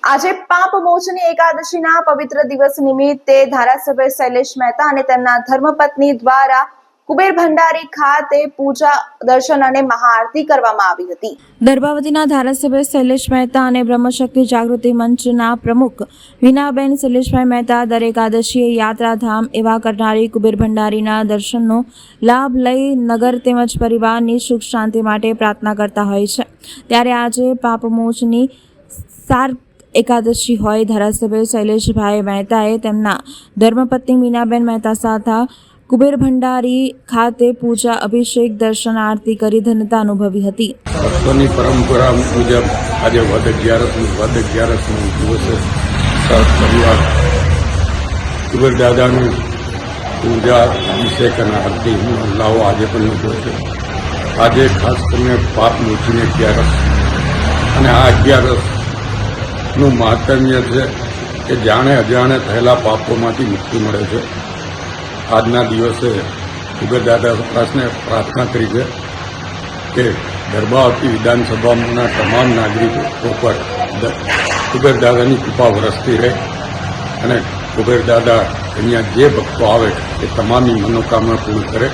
આજે પાપ મોચની એકાદશીના પવિત્ર દિવસ નિમિત્તે ધારાસભ્ય શૈલેષ મહેતા અને તેમના ધર્મપત્ની દ્વારા કુબેર ભંડારી ખાતે પૂજા દર્શન અને મહાઆરતી કરવામાં આવી હતી। દર્ભાવતીના ધારાસભ્ય શૈલેષ મહેતા અને બ્રહ્મશક્તિ જાગૃતિ મંચના પ્રમુખ વીનાબેન શૈલેષભાઈ મહેતા દર એકાદશીએ યાત્રાધામ એવા કરનારી કુબેર ભંડારીના દર્શનનો લાભ લઈ નગર તેમજ પરિવારની સુખ શાંતિ માટે પ્રાર્થના કરતા હોય છે। ત્યારે આજે પાપમોચની સાર એકાદશી હોય ધારાસભ્ય શૈલેષભાઈ મહેતાએ તેમના ધર્મપત્ની મીનાબેન મહેતા સાથે કુબેર ભંડારી ખાતે પૂજા અભિષેક દર્શન આરતી કરી ધન્યતા અનુભવી હતી। ભક્તોની પરંપરા મુજબ આજે વદ અગિયારસનો દિવસે પરિવાર કુબેર દાદાની પૂજા અભિષેક અને આરતીનો લાવો આજે પણ લીધો છે। આજે ખાસ કરીને પાપ મોચીને અગિયારસ અને આ અગિયારસનું મહાત્મ્ય છે કે જાણે અજાણે થયેલા પાપોમાંથી મુક્તિ મળે છે। આજના દિવસે કુબેર દાદાને પ્રાર્થના કરી છે કે દર્ભાવતી વિધાનસભાના તમામ નાગરિકો પર કુબેર દાદાની કૃપા વરસતી રહે અને કુબેર દાદા અહીંયા જે ભક્તો આવે એ તમામની મનોકામના પૂરી કરે।